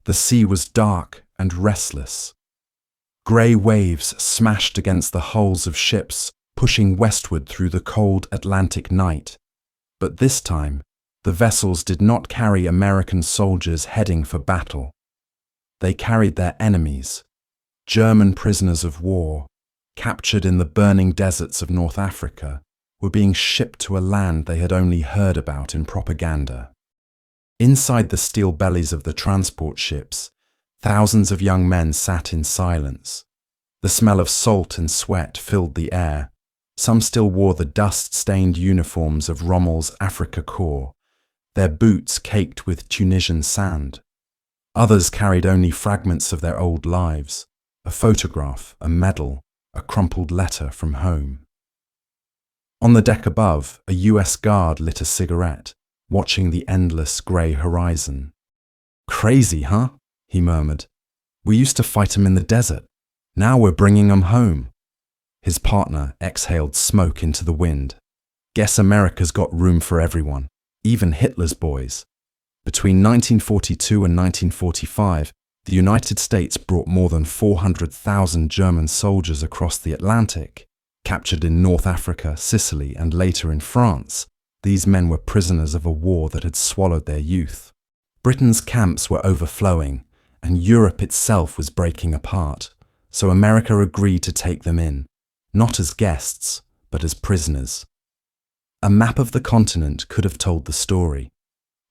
The sea was dark and restless. Grey waves smashed against the hulls of ships, pushing westward through the cold Atlantic night. But this time, the vessels did not carry American soldiers heading for battle. They carried their enemies, German prisoners of war, captured in the burning deserts of North Africa, were being shipped to a land they had only heard about in propaganda. Inside the steel bellies of the transport ships, thousands of young men sat in silence. The smell of salt and sweat filled the air. Some still wore the dust-stained uniforms of Rommel's Afrika Korps, their boots caked with Tunisian sand. Others carried only fragments of their old lives, a photograph, a medal, a crumpled letter from home. On the deck above, a US guard lit a cigarette, watching the endless grey horizon. "Crazy, huh?" he murmured. "We used to fight 'em in the desert. Now we're bringing 'em home." His partner exhaled smoke into the wind. "Guess America's got room for everyone, even Hitler's boys." Between 1942 and 1945, the United States brought more than 400,000 German soldiers across the Atlantic. Captured in North Africa, Sicily, and later in France, these men were prisoners of a war that had swallowed their youth. Britain's camps were overflowing, and Europe itself was breaking apart, so America agreed to take them in, not as guests, but as prisoners. A map of the continent could have told the story.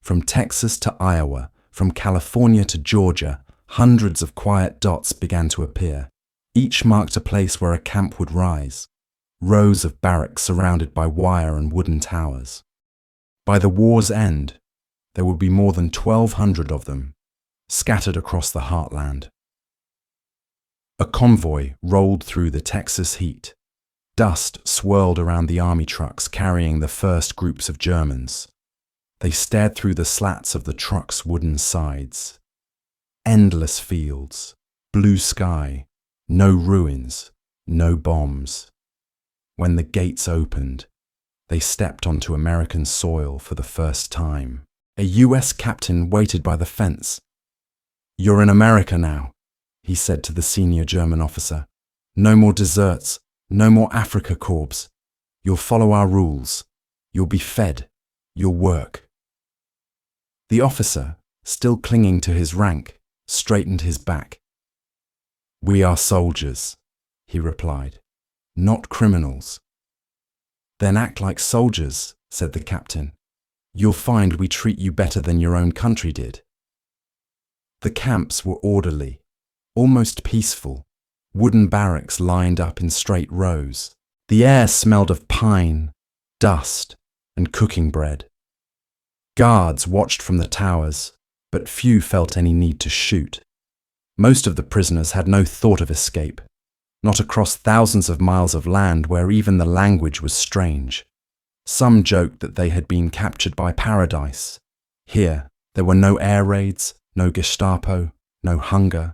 From Texas to Iowa, from California to Georgia, hundreds of quiet dots began to appear. Each marked a place where a camp would rise. Rows of barracks surrounded by wire and wooden towers. By the war's end, there would be more than 1,200 of them, scattered across the heartland. A convoy rolled through the Texas heat. Dust swirled around the army trucks carrying the first groups of Germans. They stared through the slats of the trucks' wooden sides. Endless fields, blue sky, no ruins, no bombs. When the gates opened, they stepped onto American soil for the first time. A US captain waited by the fence. "You're in America now," he said to the senior German officer. "No more deserts, no more Afrika Korps. You'll follow our rules. You'll be fed. You'll work." The officer, still clinging to his rank, straightened his back. "We are soldiers," he replied, "not criminals." "Then act like soldiers," said the captain. "You'll find we treat you better than your own country did." The camps were orderly, almost peaceful, wooden barracks lined up in straight rows. The air smelled of pine, dust, and cooking bread. Guards watched from the towers, but few felt any need to shoot. Most of the prisoners had no thought of escape, not across thousands of miles of land where even the language was strange. Some joked that they had been captured by paradise. Here, there were no air raids, no Gestapo, no hunger.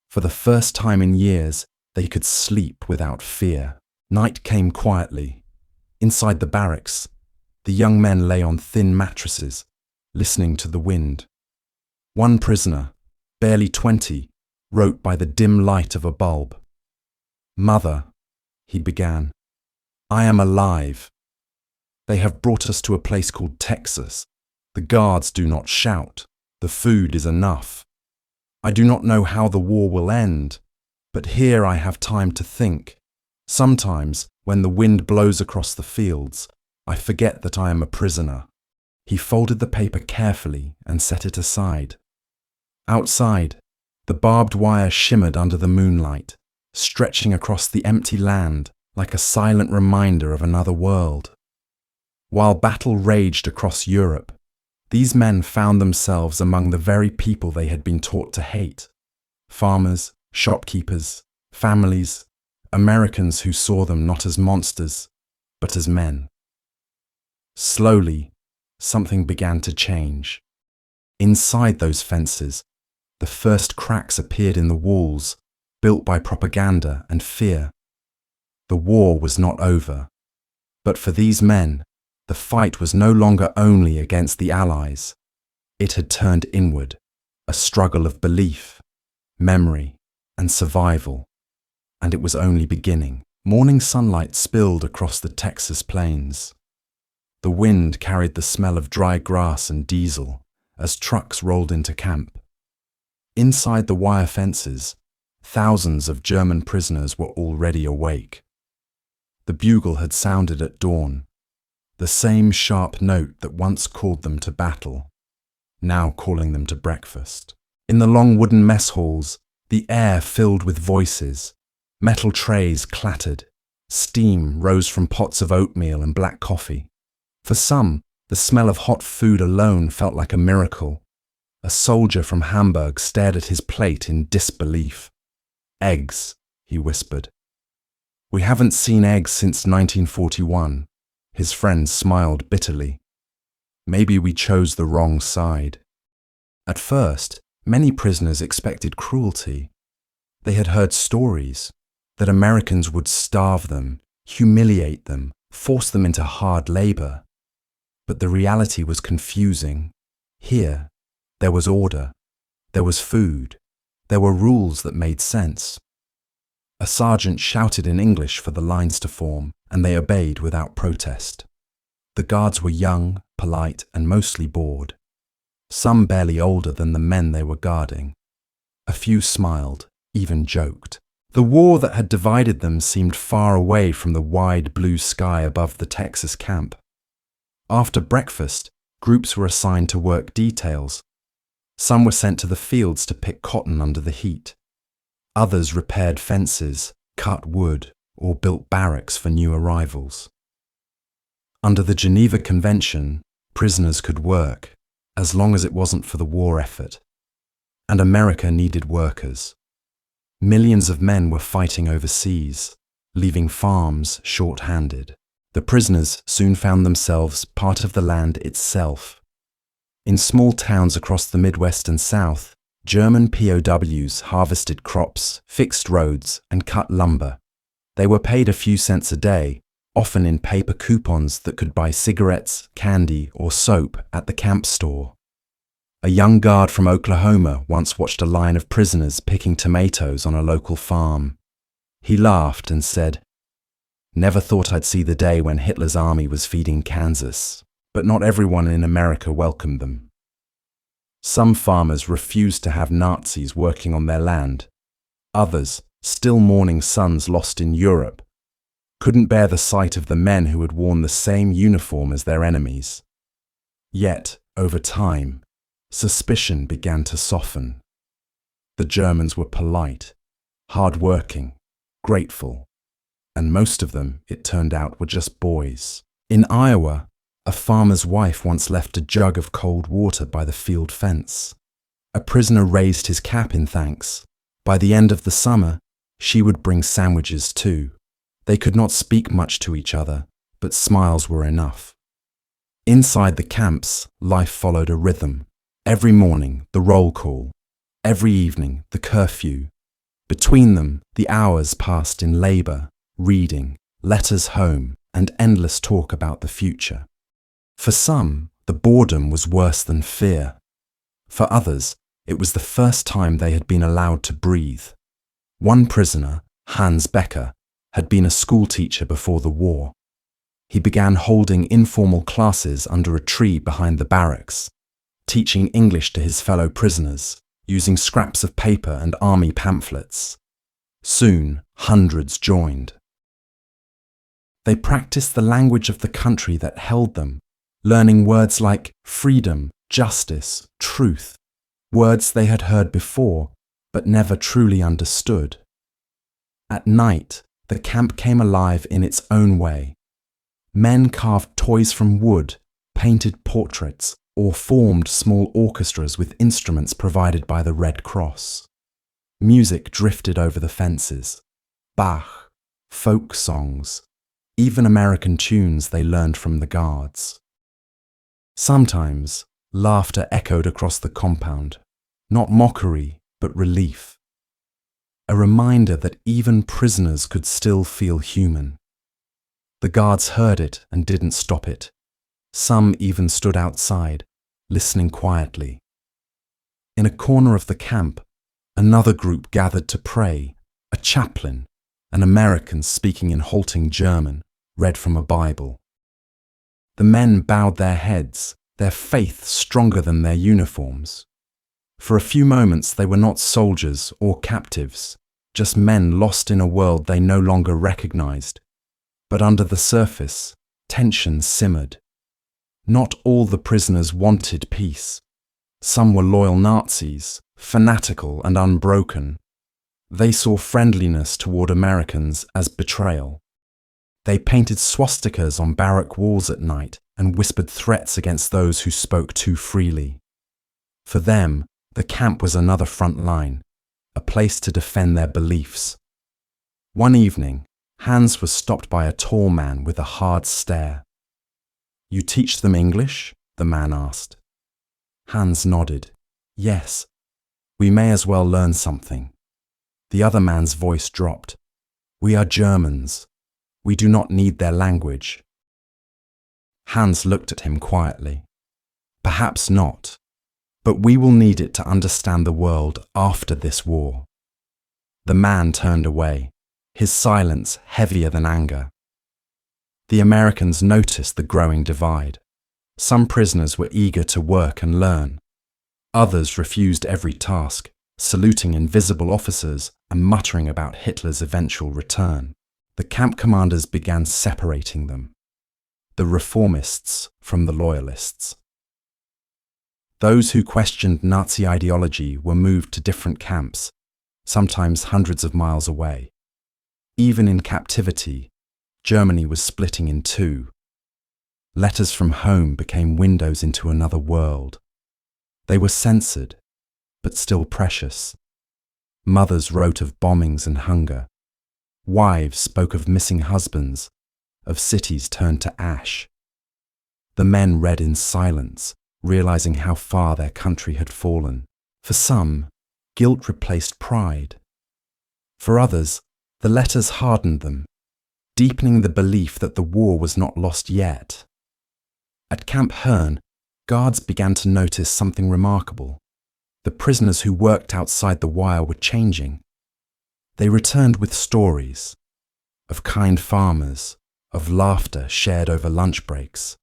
For the first time in years, they could sleep without fear. Night came quietly. Inside the barracks, the young men lay on thin mattresses, listening to the wind. One prisoner, barely 20, wrote by the dim light of a bulb. "Mother," he began, "I am alive. They have brought us to a place called Texas. The guards do not shout. The food is enough. I do not know how the war will end, but here I have time to think. Sometimes, when the wind blows across the fields, I forget that I am a prisoner." He folded the paper carefully and set it aside. Outside, the barbed wire shimmered under the moonlight, stretching across the empty land like a silent reminder of another world. While battle raged across Europe, these men found themselves among the very people they had been taught to hate. Farmers, shopkeepers, families, Americans who saw them not as monsters, but as men. Slowly, something began to change. Inside those fences, the first cracks appeared in the walls, built by propaganda and fear. The war was not over, but for these men, the fight was no longer only against the Allies. It had turned inward, a struggle of belief, memory, and survival, and it was only beginning. Morning sunlight spilled across the Texas plains. The wind carried the smell of dry grass and diesel as trucks rolled into camp. Inside the wire fences, thousands of German prisoners were already awake. The bugle had sounded at dawn, the same sharp note that once called them to battle, now calling them to breakfast. In the long wooden mess halls, the air filled with voices. Metal trays clattered. Steam rose from pots of oatmeal and black coffee. For some, the smell of hot food alone felt like a miracle. A soldier from Hamburg stared at his plate in disbelief. "Eggs," he whispered. "We haven't seen eggs since 1941. His friends smiled bitterly. Maybe we chose the wrong side. At first, many prisoners expected cruelty. They had heard stories that Americans would starve them, humiliate them, force them into hard labor. But the reality was confusing. Here, there was order, there was food, there were rules that made sense. A sergeant shouted in English for the lines to form, and they obeyed without protest. The guards were young, polite, and mostly bored. Some barely older than the men they were guarding. A few smiled, even joked. The war that had divided them seemed far away from the wide blue sky above the Texas camp. After breakfast, groups were assigned to work details. Some were sent to the fields to pick cotton under the heat. Others repaired fences, cut wood, or built barracks for new arrivals. Under the Geneva Convention, prisoners could work, as long as it wasn't for the war effort. And America needed workers. Millions of men were fighting overseas, leaving farms short-handed. The prisoners soon found themselves part of the land itself. In small towns across the Midwest and South, German POWs harvested crops, fixed roads, and cut lumber. They were paid a few cents a day, often in paper coupons that could buy cigarettes, candy, or soap at the camp store. A young guard from Oklahoma once watched a line of prisoners picking tomatoes on a local farm. He laughed and said, "Never thought I'd see the day when Hitler's army was feeding Kansas, but not everyone in America welcomed them." Some farmers refused to have Nazis working on their land. Others, still mourning sons lost in Europe, couldn't bear the sight of the men who had worn the same uniform as their enemies. Yet, over time, suspicion began to soften. The Germans were polite, hard-working, grateful, and most of them, it turned out, were just boys. In Iowa, a farmer's wife once left a jug of cold water by the field fence. A prisoner raised his cap in thanks. By the end of the summer, she would bring sandwiches too. They could not speak much to each other, but smiles were enough. Inside the camps, life followed a rhythm. Every morning, the roll call. Every evening, the curfew. Between them, the hours passed in labor, reading, letters home, and endless talk about the future. For some, the boredom was worse than fear. For others, it was the first time they had been allowed to breathe. One prisoner, Hans Becker, had been a schoolteacher before the war. He began holding informal classes under a tree behind the barracks, teaching English to his fellow prisoners, using scraps of paper and army pamphlets. Soon, hundreds joined. They practiced the language of the country that held them, learning words like freedom, justice, truth, words they had heard before, but never truly understood. At night, the camp came alive in its own way. Men carved toys from wood, painted portraits, or formed small orchestras with instruments provided by the Red Cross. Music drifted over the fences. Bach, folk songs, even American tunes they learned from the guards. Sometimes, laughter echoed across the compound, not mockery, but relief. A reminder that even prisoners could still feel human. The guards heard it and didn't stop it. Some even stood outside, listening quietly. In a corner of the camp, another group gathered to pray. A chaplain, an American speaking in halting German, read from a Bible. The men bowed their heads, their faith stronger than their uniforms. For a few moments they were not soldiers or captives, just men lost in a world they no longer recognized. But under the surface, tension simmered. Not all the prisoners wanted peace. Some were loyal Nazis, fanatical and unbroken. They saw friendliness toward Americans as betrayal. They painted swastikas on barrack walls at night and whispered threats against those who spoke too freely. For them, the camp was another front line, a place to defend their beliefs. One evening, Hans was stopped by a tall man with a hard stare. "You teach them English?" the man asked. Hans nodded. "Yes, we may as well learn something." The other man's voice dropped. "We are Germans. We do not need their language." Hans looked at him quietly. "Perhaps not, but we will need it to understand the world after this war." The man turned away, his silence heavier than anger. The Americans noticed the growing divide. Some prisoners were eager to work and learn. Others refused every task, saluting invisible officers and muttering about Hitler's eventual return. The camp commanders began separating them, the reformists from the loyalists. Those who questioned Nazi ideology were moved to different camps, sometimes hundreds of miles away. Even in captivity, Germany was splitting in two. Letters from home became windows into another world. They were censored, but still precious. Mothers wrote of bombings and hunger. Wives spoke of missing husbands, of cities turned to ash. The men read in silence, realizing how far their country had fallen. For some, guilt replaced pride. For others, the letters hardened them, deepening the belief that the war was not lost yet. At Camp Herne, guards began to notice something remarkable. The prisoners who worked outside the wire were changing. They returned with stories of kind farmers, of laughter shared over lunch breaks,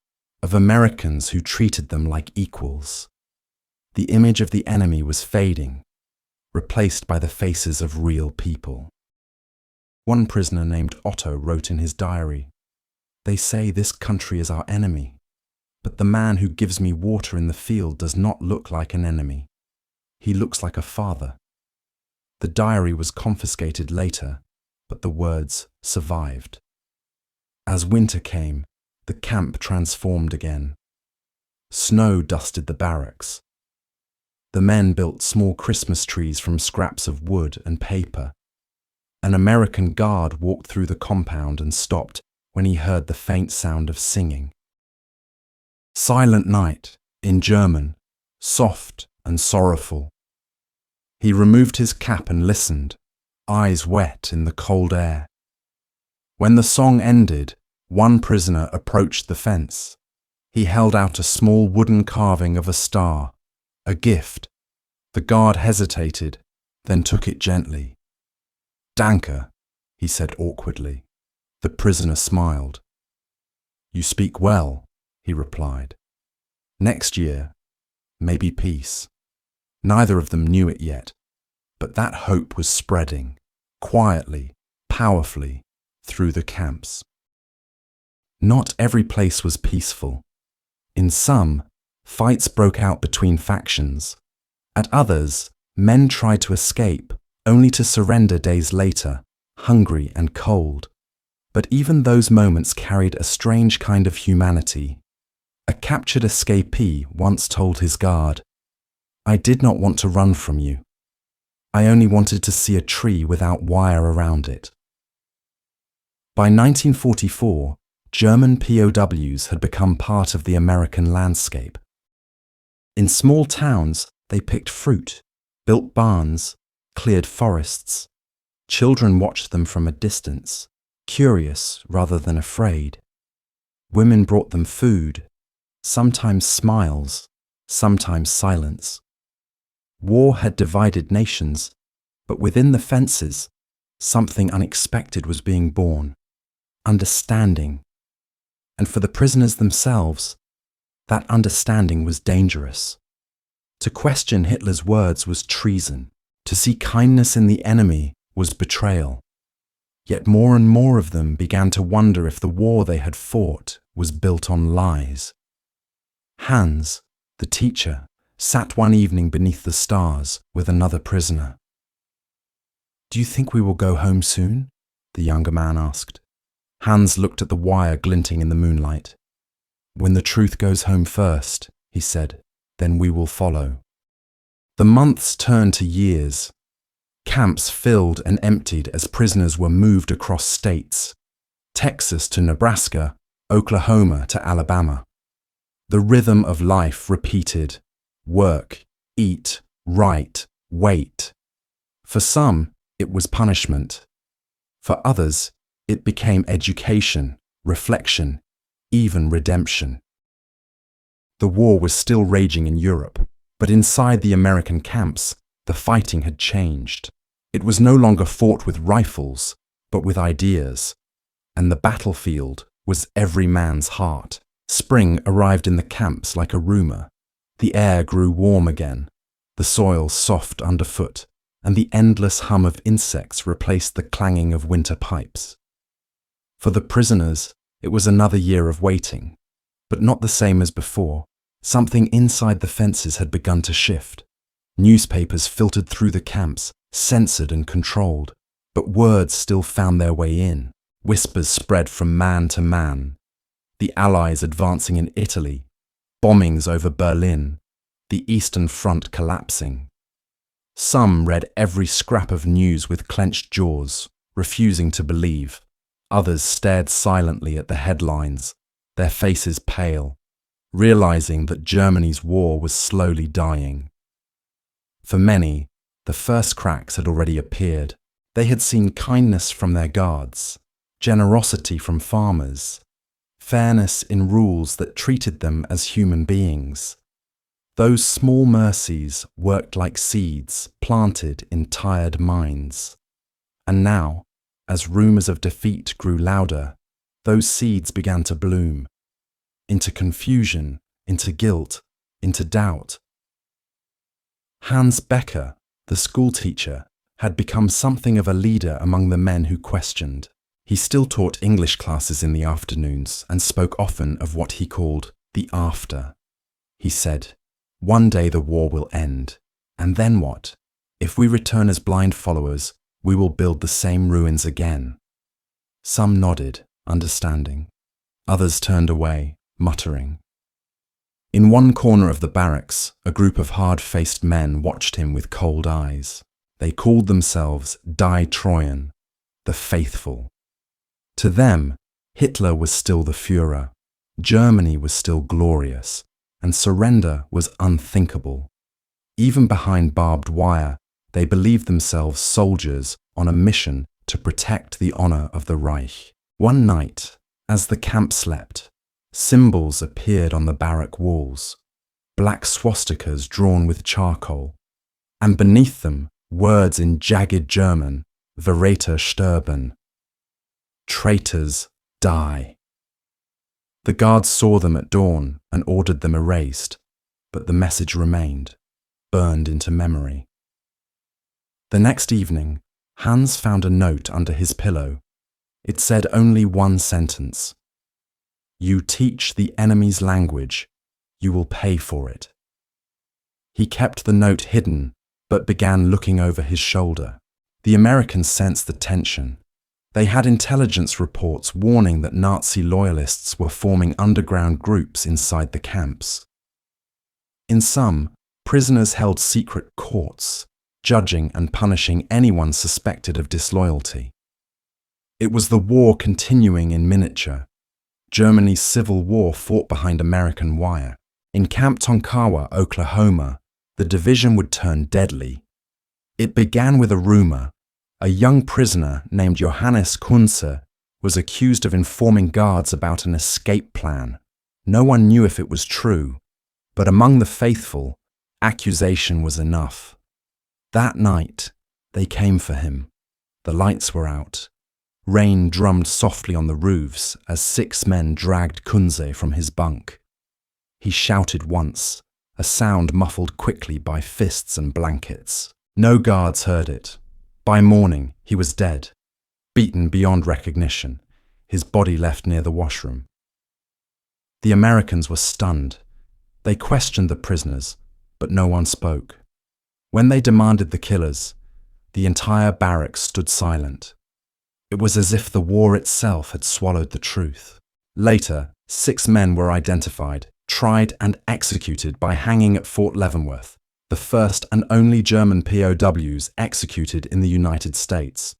of Americans who treated them like equals. The image of the enemy was fading, replaced by the faces of real people. One prisoner named Otto wrote in his diary, "They say this country is our enemy, but the man who gives me water in the field does not look like an enemy. He looks like a father." The diary was confiscated later, but the words survived. As winter came, the camp transformed again. Snow dusted the barracks. The men built small Christmas trees from scraps of wood and paper. An American guard walked through the compound and stopped when he heard the faint sound of singing. "Silent Night," in German, soft and sorrowful. He removed his cap and listened, eyes wet in the cold air. When the song ended, one prisoner approached the fence. He held out a small wooden carving of a star, a gift. The guard hesitated, then took it gently. "Danke," he said awkwardly. The prisoner smiled. "You speak well," he replied. "Next year, maybe peace." Neither of them knew it yet, but that hope was spreading, quietly, powerfully, through the camps. Not every place was peaceful. In some, fights broke out between factions. At others, men tried to escape, only to surrender days later, hungry and cold. But even those moments carried a strange kind of humanity. A captured escapee once told his guard, "I did not want to run from you. I only wanted to see a tree without wire around it." By 1944, German POWs had become part of the American landscape. In small towns, they picked fruit, built barns, cleared forests. Children watched them from a distance, curious rather than afraid. Women brought them food, sometimes smiles, sometimes silence. War had divided nations, but within the fences, something unexpected was being born: understanding. And for the prisoners themselves, that understanding was dangerous. To question Hitler's words was treason. To see kindness in the enemy was betrayal. Yet more and more of them began to wonder if the war they had fought was built on lies. Hans, the teacher, sat one evening beneath the stars with another prisoner. "Do you think we will go home soon?" the younger man asked. Hans looked at the wire glinting in the moonlight. "When the truth goes home first," he said, "then we will follow." The months turned to years. Camps filled and emptied as prisoners were moved across states: Texas to Nebraska, Oklahoma to Alabama. The rhythm of life repeated: work, eat, write, wait. For some, it was punishment. For others, it became education, reflection, even redemption. The war was still raging in Europe, but inside the American camps, the fighting had changed. It was no longer fought with rifles, but with ideas. And the battlefield was every man's heart. Spring arrived in the camps like a rumor. The air grew warm again, the soil soft underfoot, and the endless hum of insects replaced the clanging of winter pipes. For the prisoners, it was another year of waiting, but not the same as before. Something inside the fences had begun to shift. Newspapers filtered through the camps, censored and controlled, but words still found their way in. Whispers spread from man to man. The Allies advancing in Italy, bombings over Berlin, the Eastern Front collapsing. Some read every scrap of news with clenched jaws, refusing to believe. Others stared silently at the headlines, their faces pale, realizing that Germany's war was slowly dying. For many, the first cracks had already appeared. They had seen kindness from their guards, generosity from farmers, fairness in rules that treated them as human beings. Those small mercies worked like seeds planted in tired minds. And now, as rumors of defeat grew louder, those seeds began to bloom. Into confusion, into guilt, into doubt. Hans Becker, the schoolteacher, had become something of a leader among the men who questioned. He still taught English classes in the afternoons and spoke often of what he called the after. He said, "One day the war will end, and then what? If we return as blind followers, we will build the same ruins again." Some nodded, understanding. Others turned away, muttering. In one corner of the barracks, a group of hard-faced men watched him with cold eyes. They called themselves Die Treuen, the faithful. To them, Hitler was still the Führer, Germany was still glorious, and surrender was unthinkable. Even behind barbed wire, they believed themselves soldiers on a mission to protect the honor of the Reich. One night, as the camp slept, symbols appeared on the barrack walls, black swastikas drawn with charcoal, and beneath them, words in jagged German, Verräter sterben. Traitors die. The guards saw them at dawn and ordered them erased, but the message remained, burned into memory. The next evening, Hans found a note under his pillow. It said only one sentence: "You teach the enemy's language, you will pay for it." He kept the note hidden, but began looking over his shoulder. The Americans sensed the tension. They had intelligence reports warning that Nazi loyalists were forming underground groups inside the camps. In some, prisoners held secret courts, judging and punishing anyone suspected of disloyalty. It was the war continuing in miniature. Germany's civil war fought behind American wire. In Camp Tonkawa, Oklahoma, the division would turn deadly. It began with a rumor. A young prisoner named Johannes Kunze was accused of informing guards about an escape plan. No one knew if it was true, but among the faithful, accusation was enough. That night, they came for him. The lights were out. Rain drummed softly on the roofs as 6 men dragged Kunze from his bunk. He shouted once, a sound muffled quickly by fists and blankets. No guards heard it. By morning, he was dead, beaten beyond recognition, his body left near the washroom. The Americans were stunned. They questioned the prisoners, but no one spoke. When they demanded the killers, the entire barracks stood silent. It was as if the war itself had swallowed the truth. Later, 6 men were identified, tried and executed by hanging at Fort Leavenworth, the first and only German POWs executed in the United States.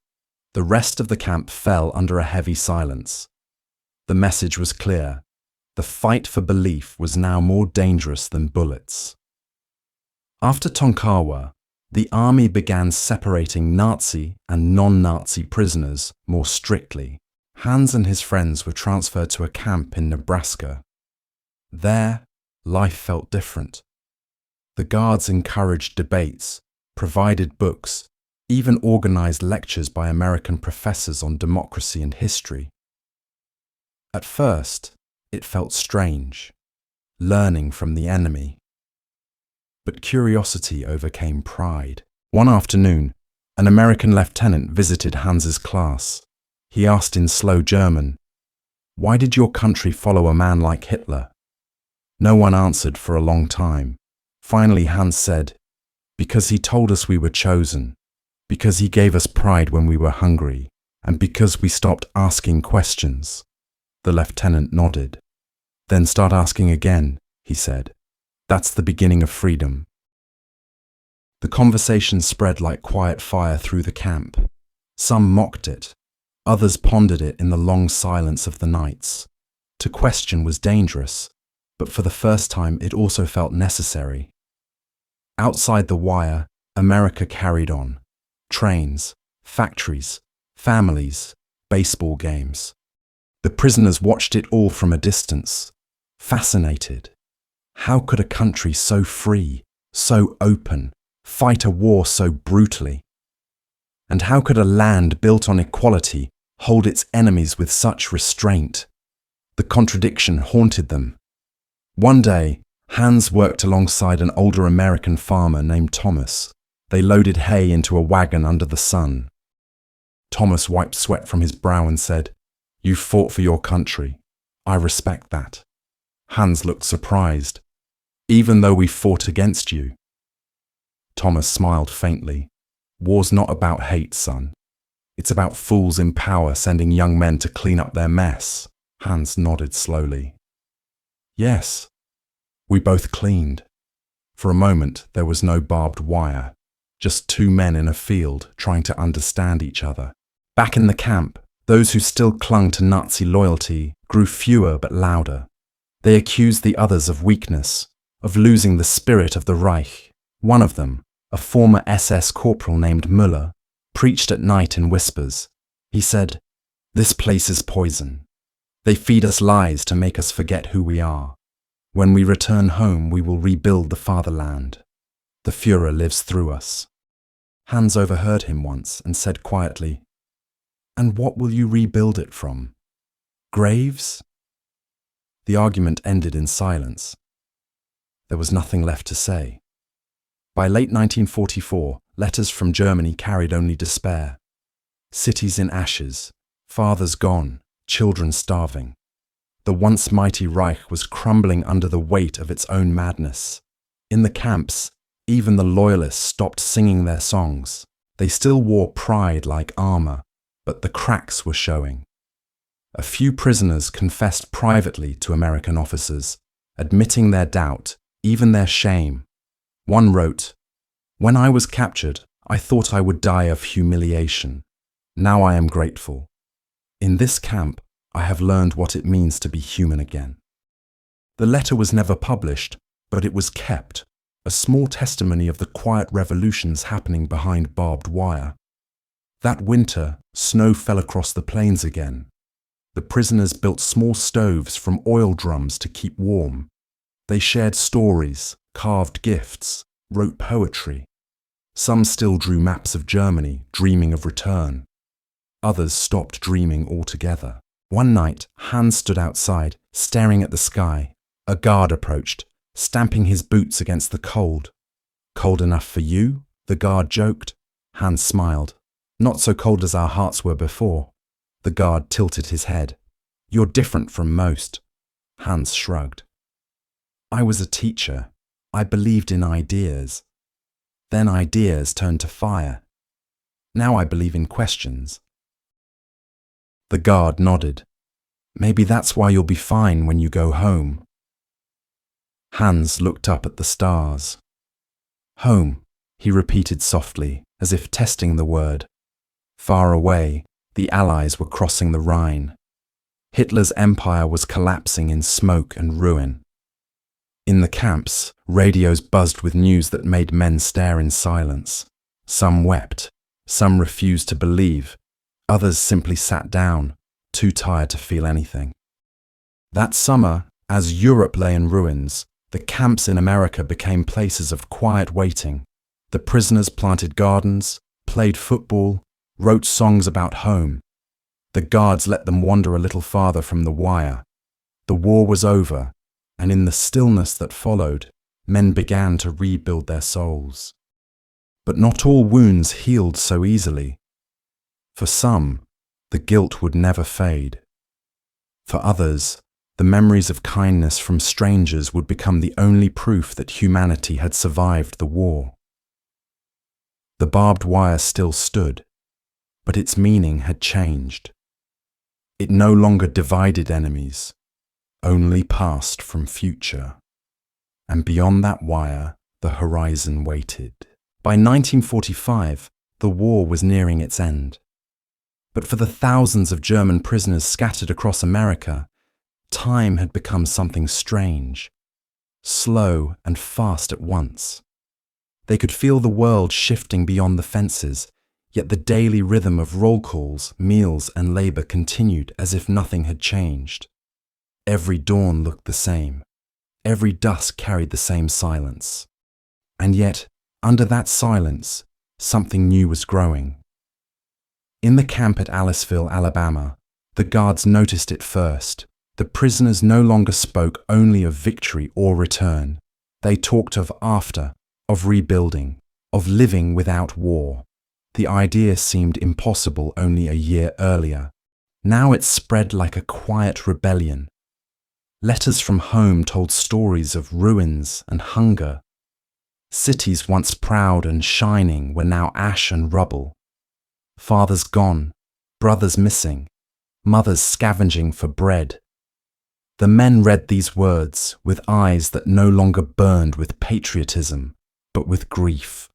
The rest of the camp fell under a heavy silence. The message was clear. The fight for belief was now more dangerous than bullets. After Tonkawa, the army began separating Nazi and non-Nazi prisoners more strictly. Hans and his friends were transferred to a camp in Nebraska. There, life felt different. The guards encouraged debates, provided books, even organized lectures by American professors on democracy and history. At first, it felt strange, learning from the enemy. But curiosity overcame pride. One afternoon, an American lieutenant visited Hans's class. He asked in slow German, "Why did your country follow a man like Hitler?" No one answered for a long time. Finally, Hans said, "Because he told us we were chosen, because he gave us pride when we were hungry, and because we stopped asking questions." The lieutenant nodded. "Then start asking again," he said. "That's the beginning of freedom." The conversation spread like quiet fire through the camp. Some mocked it. Others pondered it in the long silence of the nights. To question was dangerous, but for the first time it also felt necessary. Outside the wire, America carried on. Trains, factories, families, baseball games. The prisoners watched it all from a distance, fascinated. How could a country so free, so open, fight a war so brutally? And how could a land built on equality hold its enemies with such restraint? The contradiction haunted them. One day, Hans worked alongside an older American farmer named Thomas. They loaded hay into a wagon under the sun. Thomas wiped sweat from his brow and said, "You fought for your country. I respect that." Hans looked surprised. "Even though we fought against you?" Thomas smiled faintly. "War's not about hate, son. It's about fools in power sending young men to clean up their mess." Hans nodded slowly. "Yes, we both cleaned." For a moment, there was no barbed wire, just 2 men in a field trying to understand each other. Back in the camp, those who still clung to Nazi loyalty grew fewer but louder. They accused the others of weakness, of losing the spirit of the Reich. One of them, a former SS corporal named Müller, preached at night in whispers. He said, "This place is poison. They feed us lies to make us forget who we are. When we return home, we will rebuild the fatherland. The Führer lives through us." Hans overheard him once and said quietly, "And what will you rebuild it from? Graves?" The argument ended in silence. There was nothing left to say. By late 1944, letters from Germany carried only despair. Cities in ashes, fathers gone, children starving. The once mighty Reich was crumbling under the weight of its own madness. In the camps, even the loyalists stopped singing their songs. They still wore pride like armor, but the cracks were showing. A few prisoners confessed privately to American officers, admitting their doubt, even their shame. One wrote, "When I was captured, I thought I would die of humiliation. Now I am grateful. In this camp, I have learned what it means to be human again." The letter was never published, but it was kept, a small testimony of the quiet revolutions happening behind barbed wire. That winter, snow fell across the plains again. The prisoners built small stoves from oil drums to keep warm. They shared stories, carved gifts, wrote poetry. Some still drew maps of Germany, dreaming of return. Others stopped dreaming altogether. One night, Hans stood outside, staring at the sky. A guard approached, stamping his boots against the cold. "Cold enough for you?" the guard joked. Hans smiled. "Not so cold as our hearts were before." The guard tilted his head. "You're different from most." Hans shrugged. "I was a teacher. I believed in ideas. Then ideas turned to fire. Now I believe in questions." The guard nodded. "Maybe that's why you'll be fine when you go home." Hans looked up at the stars. "Home," he repeated softly, as if testing the word. Far away, the Allies were crossing the Rhine. Hitler's empire was collapsing in smoke and ruin. In the camps, radios buzzed with news that made men stare in silence. Some wept, some refused to believe, others simply sat down, too tired to feel anything. That summer, as Europe lay in ruins, the camps in America became places of quiet waiting. The prisoners planted gardens, played football, wrote songs about home. The guards let them wander a little farther from the wire. The war was over, and in the stillness that followed, men began to rebuild their souls. But not all wounds healed so easily. For some, the guilt would never fade. For others, the memories of kindness from strangers would become the only proof that humanity had survived the war. The barbed wire still stood, but its meaning had changed. It no longer divided enemies, only past from future. And beyond that wire, the horizon waited. By 1945, the war was nearing its end. But for the thousands of German prisoners scattered across America, time had become something strange, slow and fast at once. They could feel the world shifting beyond the fences, yet the daily rhythm of roll calls, meals and labor continued as if nothing had changed. Every dawn looked the same. Every dusk carried the same silence. And yet, under that silence, something new was growing. In the camp at Aliceville, Alabama, the guards noticed it first. The prisoners no longer spoke only of victory or return. They talked of after, of rebuilding, of living without war. The idea seemed impossible only a year earlier. Now it spread like a quiet rebellion. Letters from home told stories of ruins and hunger. Cities once proud and shining were now ash and rubble. Fathers gone, brothers missing, mothers scavenging for bread. The men read these words with eyes that no longer burned with patriotism, but with grief.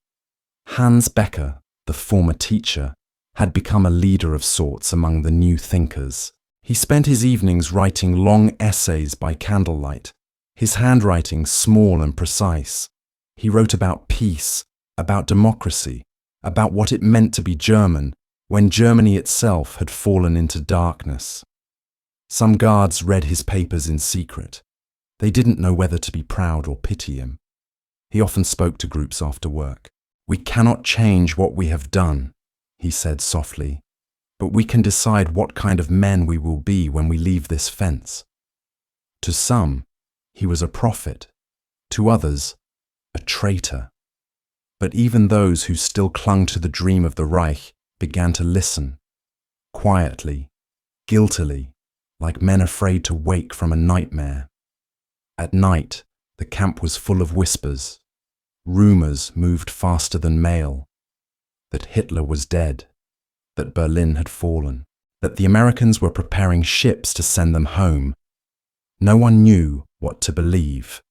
Hans Becker, the former teacher, had become a leader of sorts among the new thinkers. He spent his evenings writing long essays by candlelight, his handwriting small and precise. He wrote about peace, about democracy, about what it meant to be German when Germany itself had fallen into darkness. Some guards read his papers in secret. They didn't know whether to be proud or pity him. He often spoke to groups after work. "We cannot change what we have done," he said softly, "but we can decide what kind of men we will be when we leave this fence." To some, he was a prophet. To others, a traitor. But even those who still clung to the dream of the Reich began to listen, quietly, guiltily, like men afraid to wake from a nightmare. At night, the camp was full of whispers. Rumors moved faster than mail. That Hitler was dead, that Berlin had fallen, that the Americans were preparing ships to send them home. No one knew what to believe.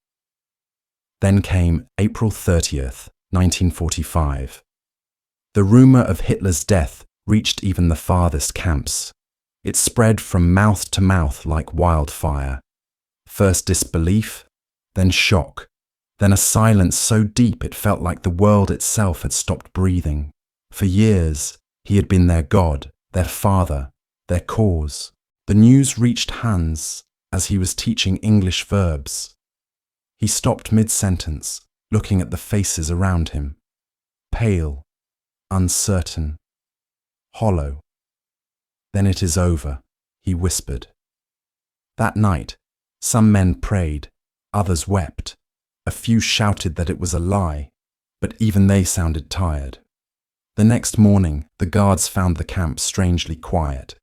Then came April 30th, 1945. The rumor of Hitler's death reached even the farthest camps. It spread from mouth to mouth like wildfire. First disbelief, then shock, then a silence so deep it felt like the world itself had stopped breathing. For years, he had been their God, their father, their cause. The news reached Hans as he was teaching English verbs. He stopped mid-sentence, looking at the faces around him. pale, uncertain, hollow. "Then it is over," he whispered. That night, some men prayed, others wept. A few shouted that it was a lie, but even they sounded tired. The next morning, the guards found the camp strangely quiet.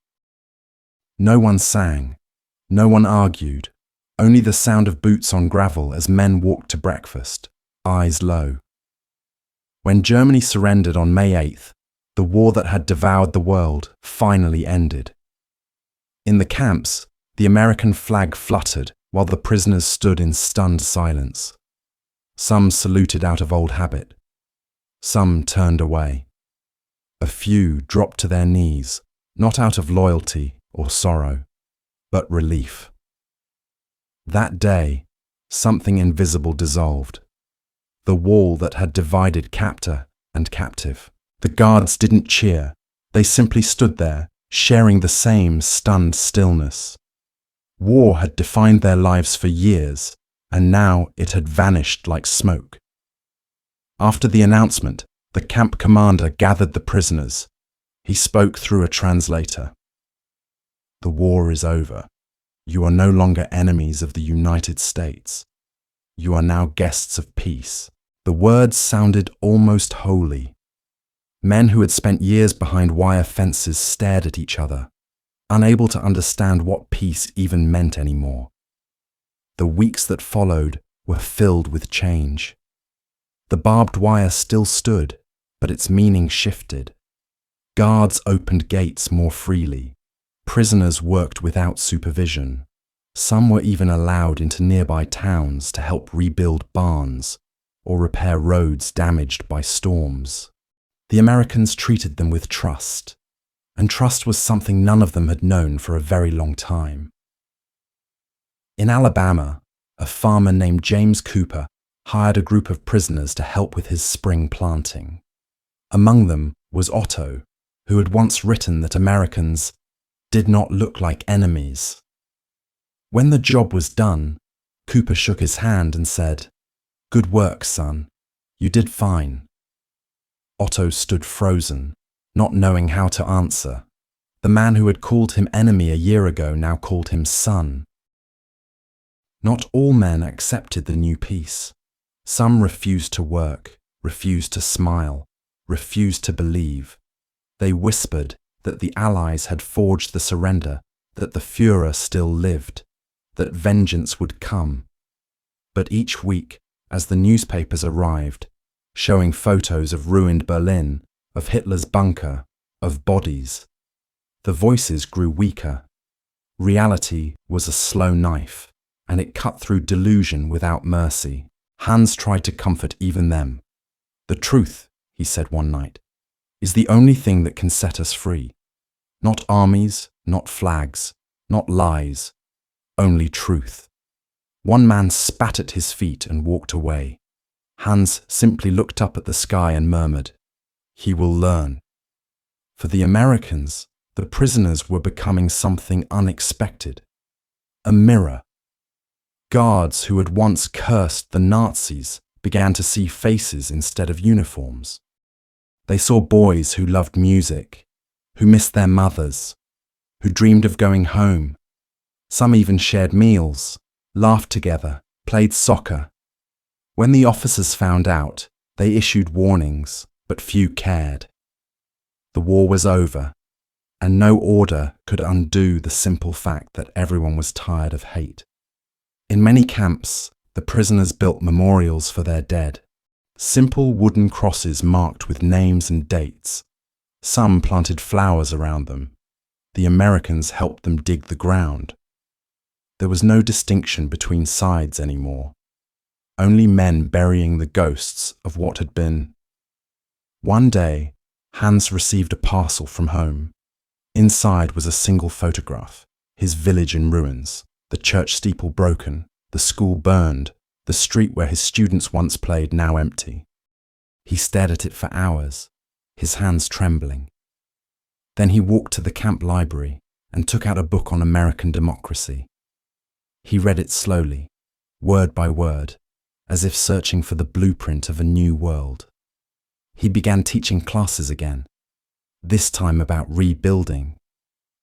No one sang, no one argued, only the sound of boots on gravel as men walked to breakfast, eyes low. When Germany surrendered on May 8th, the war that had devoured the world finally ended. In the camps, the American flag fluttered while the prisoners stood in stunned silence. Some saluted out of old habit. Some turned away. A few dropped to their knees, not out of loyalty or sorrow, but relief. That day, something invisible dissolved. The wall that had divided captor and captive. The guards didn't cheer. They simply stood there, sharing the same stunned stillness. War had defined their lives for years, and now it had vanished like smoke. After the announcement, the camp commander gathered the prisoners. He spoke through a translator. "The war is over. You are no longer enemies of the United States. You are now guests of peace." The words sounded almost holy. Men who had spent years behind wire fences stared at each other, unable to understand what peace even meant anymore. The weeks that followed were filled with change. The barbed wire still stood, but its meaning shifted. Guards opened gates more freely. Prisoners worked without supervision. Some were even allowed into nearby towns to help rebuild barns or repair roads damaged by storms. The Americans treated them with trust, and trust was something none of them had known for a very long time. In Alabama, a farmer named James Cooper hired a group of prisoners to help with his spring planting. Among them was Otto, who had once written that Americans did not look like enemies. When the job was done, Cooper shook his hand and said, "Good work, son. You did fine." Otto stood frozen, not knowing how to answer. The man who had called him enemy a year ago now called him son. Not all men accepted the new peace. Some refused to work, refused to smile, refused to believe. They whispered that the Allies had forged the surrender, that the Führer still lived, that vengeance would come. But each week, as the newspapers arrived, showing photos of ruined Berlin, of Hitler's bunker, of bodies, the voices grew weaker. Reality was a slow knife, and it cut through delusion without mercy. Hans tried to comfort even them. "The truth," he said one night, "is the only thing that can set us free. Not armies, not flags, not lies, only truth." One man spat at his feet and walked away. Hans simply looked up at the sky and murmured, "He will learn." For the Americans, the prisoners were becoming something unexpected. A mirror. Guards who had once cursed the Nazis began to see faces instead of uniforms. They saw boys who loved music, who missed their mothers, who dreamed of going home. Some even shared meals, laughed together, played soccer. When the officers found out, they issued warnings, but few cared. The war was over, and no order could undo the simple fact that everyone was tired of hate. In many camps, the prisoners built memorials for their dead. Simple wooden crosses marked with names and dates. Some planted flowers around them. The Americans helped them dig the ground. There was no distinction between sides anymore. Only men burying the ghosts of what had been. One day, Hans received a parcel from home. Inside was a single photograph, his village in ruins, the church steeple broken, the school burned, the street where his students once played now empty. He stared at it for hours, his hands trembling. Then he walked to the camp library and took out a book on American democracy. He read it slowly, word by word, as if searching for the blueprint of a new world. He began teaching classes again, this time about rebuilding,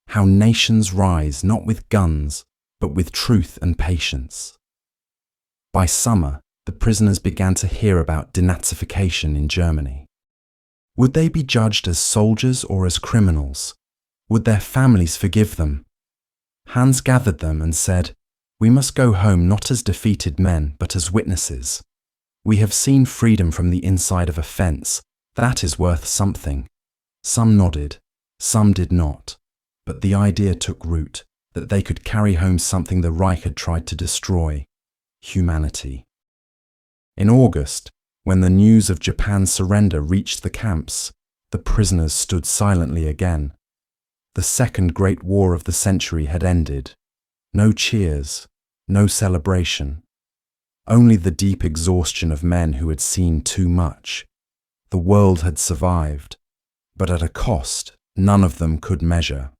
how nations rise not with guns, but with truth and patience. By summer, the prisoners began to hear about denazification in Germany. Would they be judged as soldiers or as criminals? Would their families forgive them? Hans gathered them and said, "We must go home not as defeated men, but as witnesses. We have seen freedom from the inside of a fence. That is worth something." Some nodded, some did not, but the idea took root that they could carry home something the Reich had tried to destroy: humanity. In August, when the news of Japan's surrender reached the camps, the prisoners stood silently again. The Second Great War of the century had ended. No cheers, no celebration. Only the deep exhaustion of men who had seen too much. The world had survived, but at a cost none of them could measure.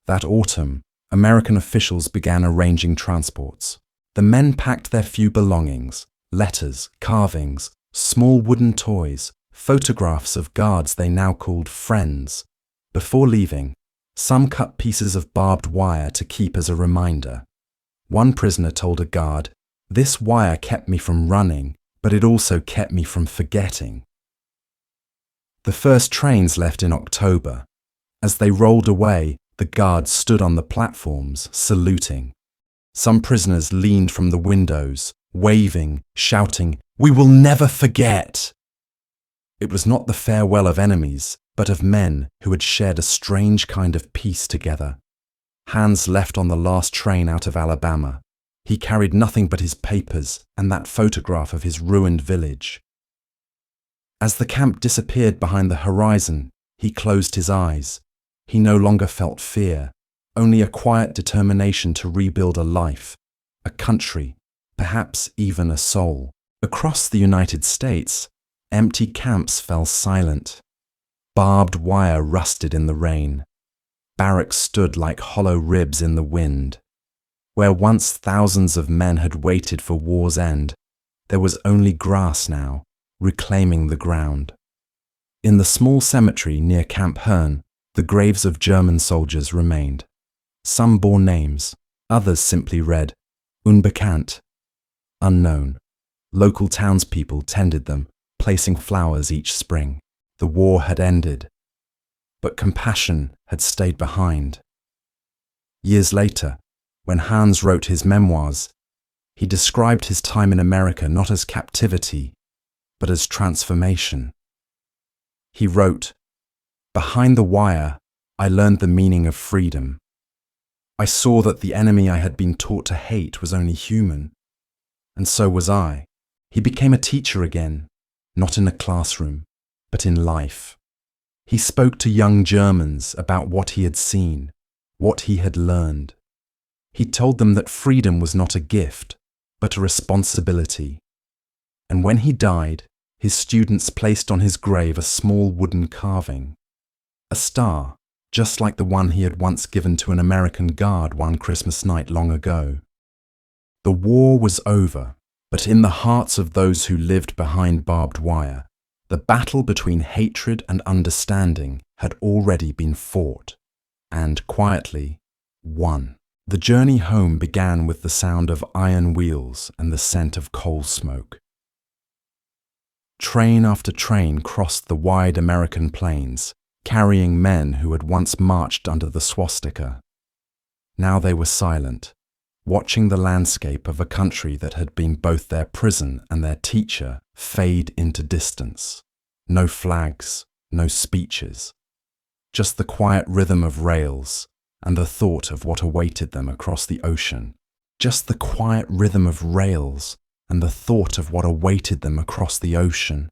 That autumn, American officials began arranging transports. The men packed their few belongings: letters, carvings, small wooden toys, photographs of guards they now called friends. Before leaving, some cut pieces of barbed wire to keep as a reminder. One prisoner told a guard, "This wire kept me from running, but it also kept me from forgetting." The first trains left in October. As they rolled away, the guards stood on the platforms, saluting. Some prisoners leaned from the windows, waving, shouting, "We will never forget!" It was not the farewell of enemies, but of men who had shared a strange kind of peace together. Hans left on the last train out of Alabama. He carried nothing but his papers and that photograph of his ruined village. As the camp disappeared behind the horizon, he closed his eyes. He no longer felt fear, only a quiet determination to rebuild a life, a country, perhaps even a soul. Across the United States, empty camps fell silent. Barbed wire rusted in the rain. Barracks stood like hollow ribs in the wind. Where once thousands of men had waited for war's end, there was only grass now, reclaiming the ground. In the small cemetery near Camp Herne, the graves of German soldiers remained. Some bore names, others simply read, "Unbekannt," unknown. Local townspeople tended them, placing flowers each spring. The war had ended, but compassion had stayed behind. Years later, when Hans wrote his memoirs, he described his time in America not as captivity, but as transformation. He wrote, "Behind the wire, I learned the meaning of freedom. I saw that the enemy I had been taught to hate was only human, and so was I." He became a teacher again, not in a classroom, but in life. He spoke to young Germans about what he had seen, what he had learned. He told them that freedom was not a gift, but a responsibility. And when he died, his students placed on his grave a small wooden carving, a star, just like the one he had once given to an American guard one Christmas night long ago. The war was over, but in the hearts of those who lived behind barbed wire, the battle between hatred and understanding had already been fought, and quietly won. The journey home began with the sound of iron wheels and the scent of coal smoke. Train after train crossed the wide American plains, carrying men who had once marched under the swastika. Now they were silent, watching the landscape of a country that had been both their prison and their teacher fade into distance. No flags, no speeches, just the quiet rhythm of rails and the thought of what awaited them across the ocean. Just the quiet rhythm of rails and the thought of what awaited them across the ocean.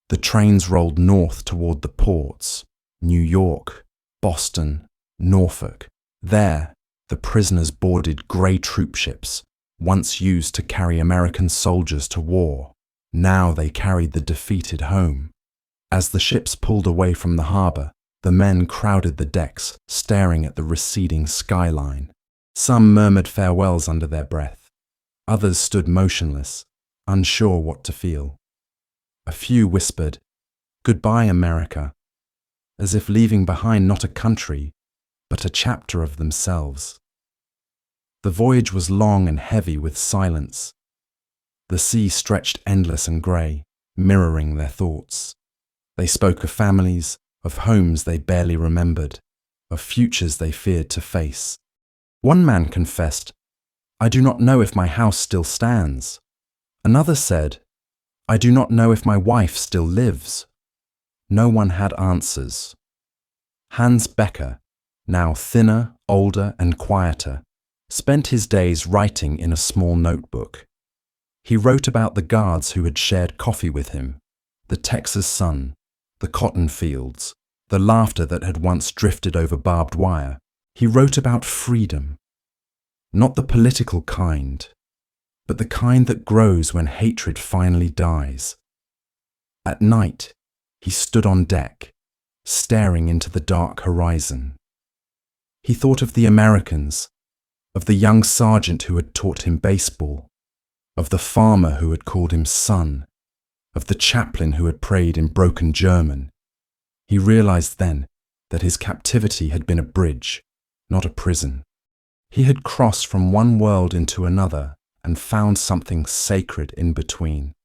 The trains rolled north toward the ports, New York, Boston, Norfolk. There, the prisoners boarded grey troop ships, once used to carry American soldiers to war. Now they carried the defeated home. As the ships pulled away from the harbour, the men crowded the decks, staring at the receding skyline. Some murmured farewells under their breath. Others stood motionless, unsure what to feel. A few whispered, "Goodbye, America," as if leaving behind not a country, but a chapter of themselves. The voyage was long and heavy with silence. The sea stretched endless and grey, mirroring their thoughts. They spoke of families, of homes they barely remembered, of futures they feared to face. One man confessed, "I do not know if my house still stands." Another said, "I do not know if my wife still lives." No one had answers. Hans Becker, now thinner, older, and quieter, spent his days writing in a small notebook. He wrote about the guards who had shared coffee with him, the Texas sun, the cotton fields, the laughter that had once drifted over barbed wire. He wrote about freedom, not the political kind, but the kind that grows when hatred finally dies. At night, he stood on deck, staring into the dark horizon. He thought of the Americans, of the young sergeant who had taught him baseball, of the farmer who had called him son, of the chaplain who had prayed in broken German. He realized then that his captivity had been a bridge, not a prison. He had crossed from one world into another and found something sacred in between.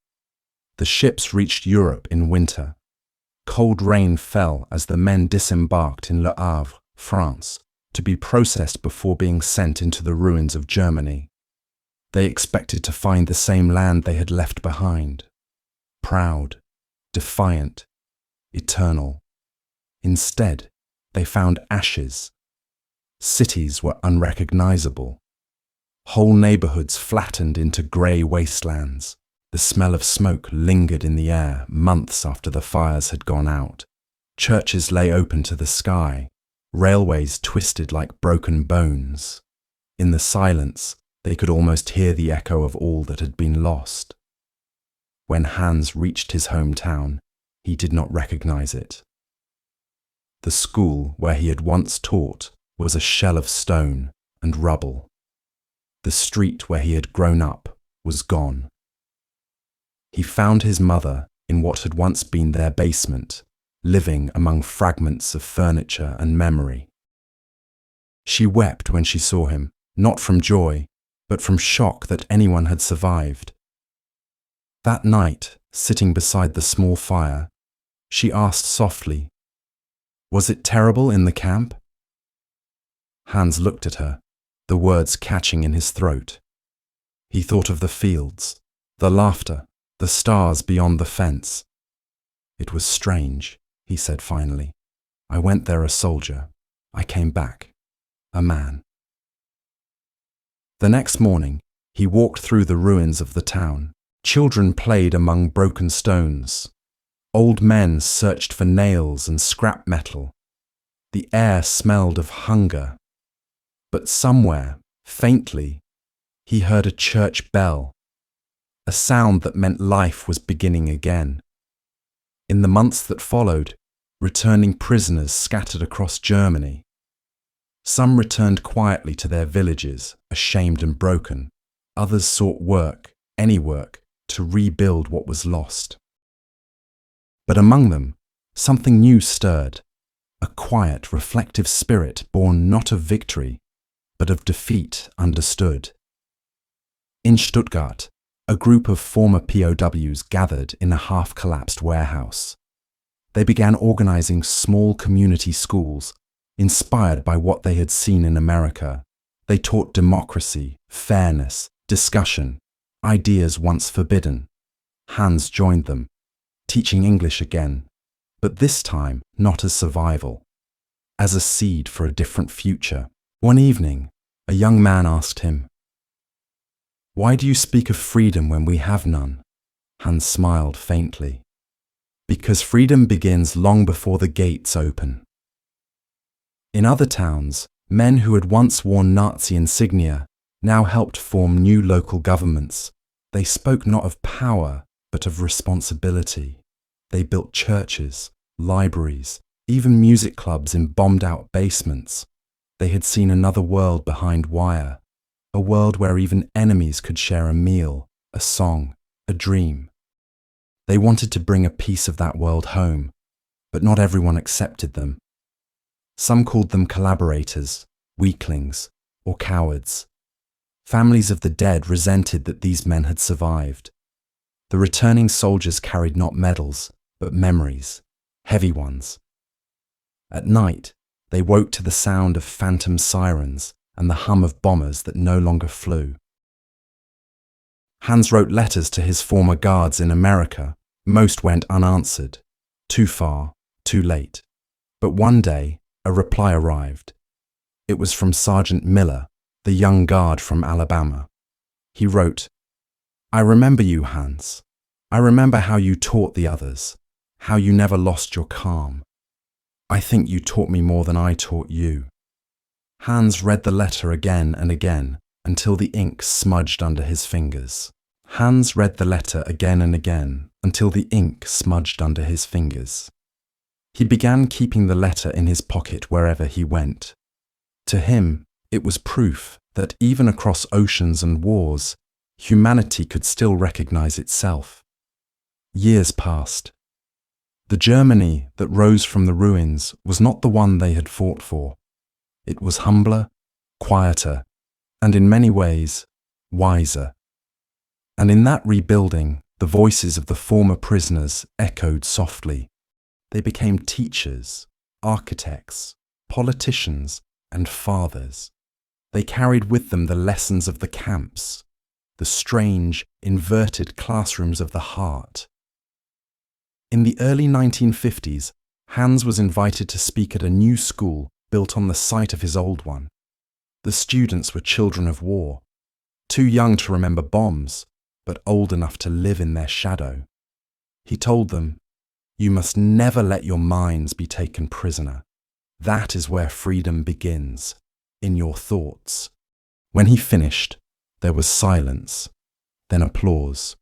The ships reached Europe in winter. Cold rain fell as the men disembarked in Le Havre, France, to be processed before being sent into the ruins of Germany. They expected to find the same land they had left behind, proud, defiant, eternal. Instead, they found ashes. Cities were unrecognizable. Whole neighborhoods flattened into grey wastelands. The smell of smoke lingered in the air months after the fires had gone out. Churches lay open to the sky. Railways twisted like broken bones. In the silence, they could almost hear the echo of all that had been lost. When Hans reached his hometown, he did not recognize it. The school where he had once taught was a shell of stone and rubble. The street where he had grown up was gone. He found his mother in what had once been their basement, living among fragments of furniture and memory. She wept when she saw him, not from joy, but from shock that anyone had survived. That night, sitting beside the small fire, she asked softly, "Was it terrible in the camp?" Hans looked at her, the words catching in his throat. He thought of the fields, the laughter, the stars beyond the fence. "It was strange," he said finally. "I went there a soldier. I came back, a man." The next morning, he walked through the ruins of the town. Children played among broken stones. Old men searched for nails and scrap metal. The air smelled of hunger. But somewhere, faintly, he heard a church bell, a sound that meant life was beginning again. In the months that followed, returning prisoners scattered across Germany. Some returned quietly to their villages, ashamed and broken. Others sought work, any work, to rebuild what was lost. But among them, something new stirred, a quiet, reflective spirit born not of victory, but of defeat understood. In Stuttgart, a group of former POWs gathered in a half-collapsed warehouse. They began organizing small community schools, inspired by what they had seen in America. They taught democracy, fairness, discussion, ideas once forbidden. Hans joined them, teaching English again, but this time not as survival, as a seed for a different future. One evening, a young man asked him, "Why do you speak of freedom when we have none?" Hans smiled faintly. "Because freedom begins long before the gates open." In other towns, men who had once worn Nazi insignia now helped form new local governments. They spoke not of power, but of responsibility. They built churches, libraries, even music clubs in bombed-out basements. They had seen another world behind wire, a world where even enemies could share a meal, a song, a dream. They wanted to bring a piece of that world home, but not everyone accepted them. Some called them collaborators, weaklings, or cowards. Families of the dead resented that these men had survived. The returning soldiers carried not medals, but memories, heavy ones. At night, they woke to the sound of phantom sirens and the hum of bombers that no longer flew. Hans wrote letters to his former guards in America. Most went unanswered. Too far, too late. But one day, a reply arrived. It was from Sergeant Miller, the young guard from Alabama. He wrote, "I remember you, Hans. I remember how you taught the others, how you never lost your calm. I think you taught me more than I taught you." Hans read the letter again and again until the ink smudged under his fingers. Hans read the letter again and again until the ink smudged under his fingers. He began keeping the letter in his pocket wherever he went. To him, it was proof that even across oceans and wars, humanity could still recognize itself. Years passed. The Germany that rose from the ruins was not the one they had fought for. It was humbler, quieter, and in many ways, wiser. And in that rebuilding, the voices of the former prisoners echoed softly. They became teachers, architects, politicians, and fathers. They carried with them the lessons of the camps, the strange, inverted classrooms of the heart. In the early 1950s, Hans was invited to speak at a new school built on the site of his old one. The students were children of war, too young to remember bombs, but old enough to live in their shadow. He told them, "You must never let your minds be taken prisoner. That is where freedom begins, in your thoughts." When he finished, there was silence, then applause.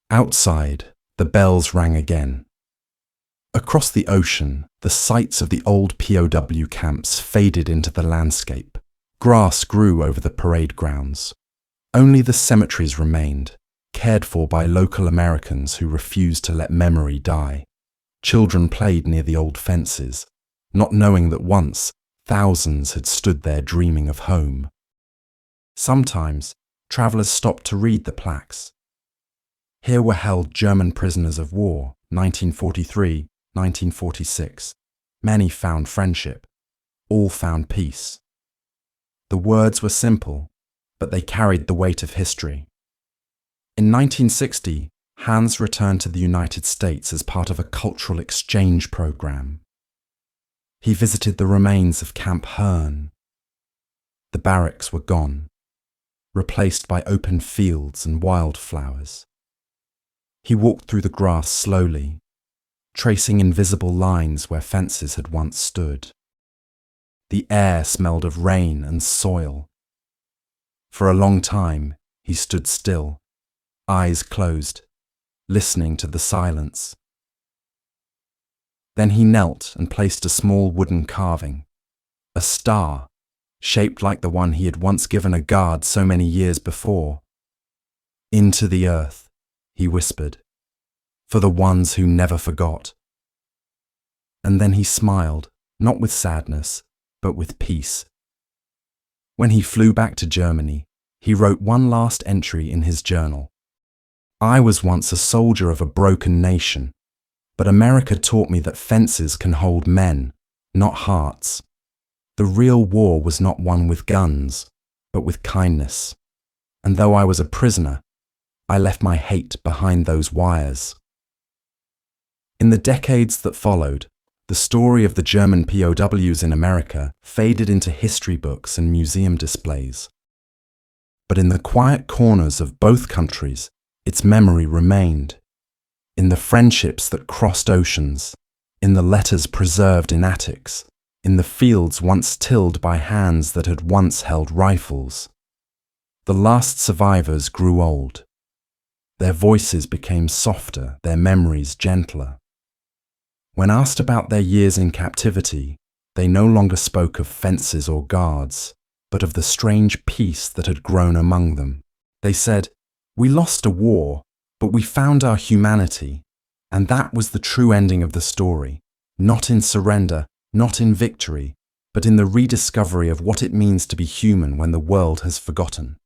Outside, the bells rang again. Across the ocean, the sites of the old POW camps faded into the landscape. Grass grew over the parade grounds. Only the cemeteries remained, cared for by local Americans who refused to let memory die. Children played near the old fences, not knowing that once thousands had stood there dreaming of home. Sometimes, travelers stopped to read the plaques. Here were held German prisoners of war, 1943, 1946. Many found friendship. All found peace. The words were simple, but they carried the weight of history. In 1960, Hans returned to the United States as part of a cultural exchange program. He visited the remains of Camp Hearn. The barracks were gone, replaced by open fields and wildflowers. He walked through the grass slowly, tracing invisible lines where fences had once stood. The air smelled of rain and soil. For a long time, he stood still, eyes closed, listening to the silence. Then he knelt and placed a small wooden carving, a star, shaped like the one he had once given a guard so many years before. "Into the earth," he whispered, "for the ones who never forgot." And then he smiled, not with sadness, but with peace. When he flew back to Germany, he wrote one last entry in his journal. "I was once a soldier of a broken nation, but America taught me that fences can hold men, not hearts. The real war was not won with guns, but with kindness. And though I was a prisoner, I left my hate behind those wires." In the decades that followed, the story of the German POWs in America faded into history books and museum displays. But in the quiet corners of both countries, its memory remained. In the friendships that crossed oceans, in the letters preserved in attics, in the fields once tilled by hands that had once held rifles. The last survivors grew old. Their voices became softer, their memories gentler. When asked about their years in captivity, they no longer spoke of fences or guards, but of the strange peace that had grown among them. They said, "We lost a war, But we found our humanity, and that was the true ending of the story, not in surrender, not in victory, but in the rediscovery of what it means to be human when the world has forgotten.